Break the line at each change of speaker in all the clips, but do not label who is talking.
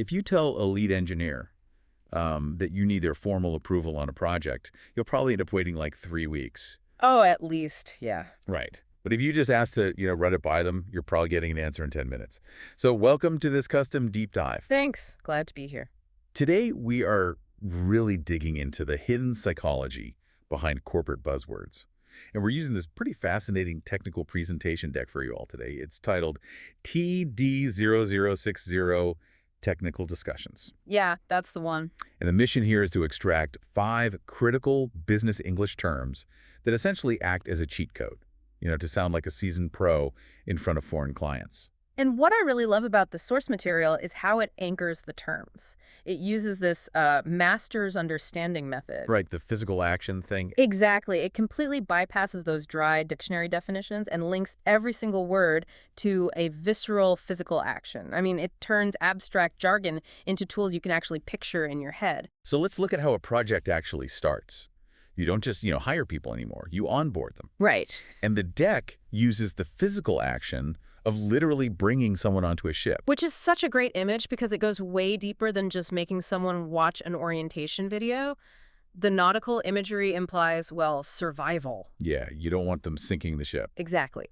If you tell a lead engineer that you need their formal approval on a project, you'll probably end up waiting like 3 weeks.
Oh, at least, yeah.
Right. But if you just ask to, run it by them, you're probably getting an answer in 10 minutes. So welcome to this custom deep dive.
Thanks. Glad to be here.
Today, we are really digging into the hidden psychology behind corporate buzzwords. And we're using this pretty fascinating technical presentation deck for you all today. It's titled TD0060 Technical Discussions.
Yeah, that's the one.
And the mission here is to extract 5 critical business English terms that essentially act as a cheat code, to sound like a seasoned pro in front of foreign clients.
And what I really love about the source material is how it anchors the terms. It uses this master's understanding method.
Right, the physical action thing.
Exactly. It completely bypasses those dry dictionary definitions and links every single word to a visceral physical action. I mean, it turns abstract jargon into tools you can actually picture in your head.
So let's look at how a project actually starts. You don't just, hire people anymore. You onboard them.
Right.
And the deck uses the physical action of literally bringing someone onto a ship.
Which is such a great image because it goes way deeper than just making someone watch an orientation video. The nautical imagery implies, well, survival.
Yeah, you don't want them sinking the ship.
Exactly.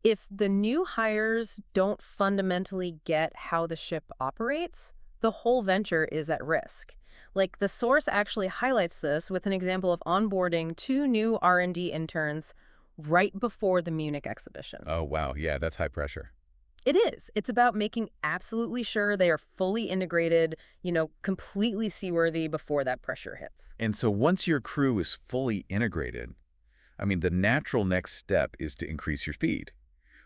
If the new hires don't fundamentally get how the ship operates, the whole venture is at risk. Like, the source actually highlights this with an example of onboarding 2 new R&D interns right before the Munich exhibition.
Oh, wow. Yeah, that's high pressure.
It is. It's about making absolutely sure they are fully integrated, completely seaworthy before that pressure hits.
And so once your crew is fully integrated, the natural next step is to increase your speed,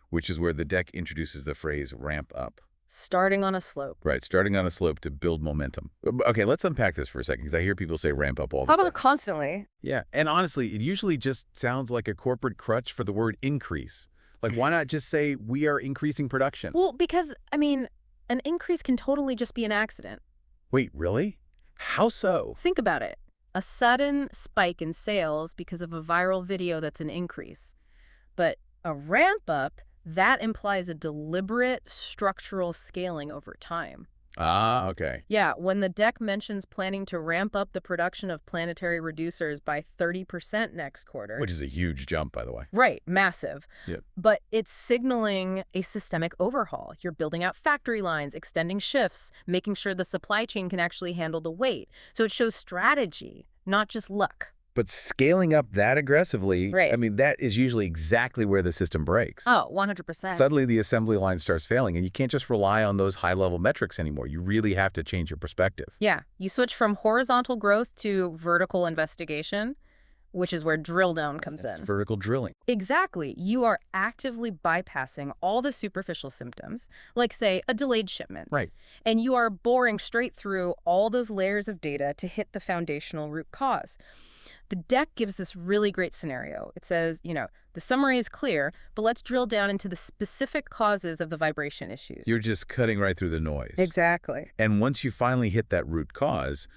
which is where the deck introduces the phrase ramp up.
Starting on a slope.
Right, starting on a slope to build momentum. Okay, let's unpack this for a second, because I hear people say ramp up all the time.
Constantly?
Yeah, and honestly, it usually just sounds like a corporate crutch for the word increase. Like, why not just say, we are increasing production?
Well, because, an increase can totally just be an accident.
Wait, really? How so?
Think about it. A sudden spike in sales because of a viral video that's an increase. But a ramp up, that implies a deliberate structural scaling over time.
Ah, okay.
Yeah, when the deck mentions planning to ramp up the production of planetary reducers by 30% next quarter.
Which is a huge jump, by the way.
Right, massive.
Yep.
But it's signaling a systemic overhaul. You're building out factory lines, extending shifts, making sure the supply chain can actually handle the weight. So it shows strategy, not just luck.
But scaling up that aggressively,
right.
That is usually exactly where the system breaks.
Oh, 100%.
Suddenly the assembly line starts failing, and you can't just rely on those high-level metrics anymore. You really have to change your perspective.
Yeah, you switch from horizontal growth to vertical investigation, which is where drill down comes in.
Vertical drilling.
Exactly. You are actively bypassing all the superficial symptoms, like, say, a delayed shipment.
Right.
And you are boring straight through all those layers of data to hit the foundational root cause. The deck gives this really great scenario. It says, the summary is clear, but let's drill down into the specific causes of the vibration issues.
You're just cutting right through the noise.
Exactly.
And once you finally hit that root cause,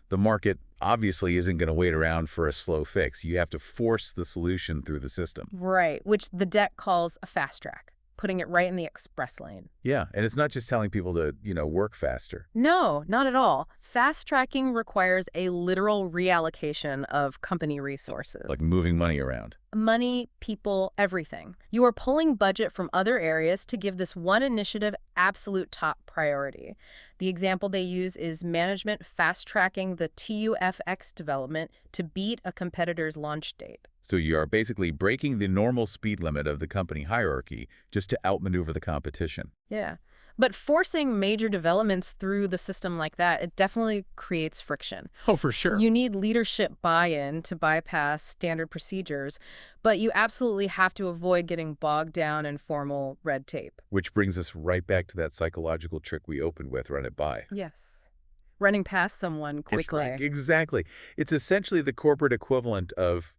the market obviously isn't going to wait around for a slow fix. You have to force the solution through the system.
Right, which the deck calls a fast track, putting it right in the express lane.
Yeah, and it's not just telling people to, work faster.
No, not at all. Fast tracking requires a literal reallocation of company resources.
Like moving money around.
Money, people, everything. You are pulling budget from other areas to give this one initiative absolute top priority. The example they use is management fast-tracking the TUFX development to beat a competitor's launch date.
So you are basically breaking the normal speed limit of the company hierarchy just to outmaneuver the competition.
Yeah. But forcing major developments through the system like that, it definitely creates friction.
Oh, for sure.
You need leadership buy-in to bypass standard procedures, but you absolutely have to avoid getting bogged down in formal red tape.
Which brings us right back to that psychological trick we opened with, run it by.
Yes. Running past someone quickly.
Right. Exactly. It's essentially the corporate equivalent of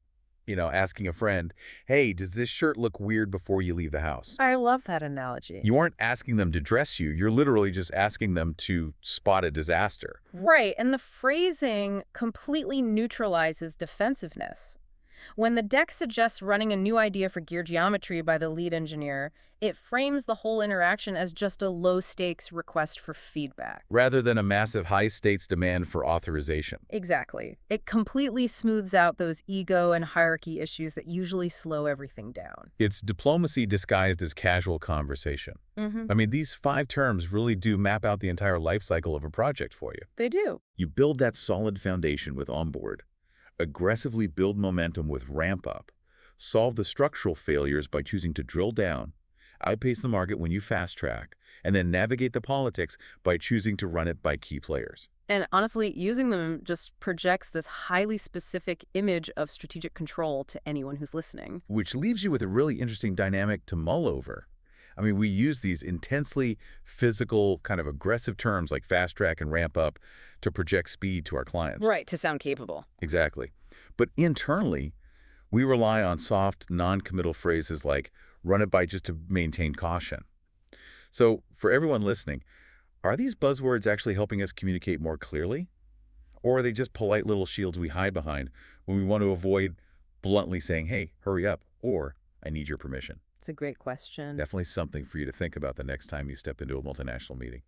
asking a friend, hey, does this shirt look weird before you leave the house?
I love that analogy.
You aren't asking them to dress you. You're literally just asking them to spot a disaster.
Right. And the phrasing completely neutralizes defensiveness. When the deck suggests running a new idea for gear geometry by the lead engineer, it frames the whole interaction as just a low-stakes request for feedback.
Rather than a massive high-stakes demand for authorization.
Exactly. It completely smooths out those ego and hierarchy issues that usually slow everything down.
It's diplomacy disguised as casual conversation.
Mm-hmm.
I mean, these 5 terms really do map out the entire life cycle of a project for you.
They do.
You build that solid foundation with onboard, aggressively build momentum with ramp up, solve the structural failures by choosing to drill down, outpace the market when you fast track, and then navigate the politics by choosing to run it by key players.
And honestly, using them just projects this highly specific image of strategic control to anyone who's listening.
Which leaves you with a really interesting dynamic to mull over. I mean, we use these intensely physical, kind of aggressive terms like fast track and ramp up to project speed to our clients.
Right, to sound capable.
Exactly. But internally, we rely on soft, non-committal phrases like run it by just to maintain caution. So for everyone listening, are these buzzwords actually helping us communicate more clearly? Or are they just polite little shields we hide behind when we want to avoid bluntly saying, hey, hurry up, or I need your permission?
It's a great question.
Definitely something for you to think about the next time you step into a multinational meeting.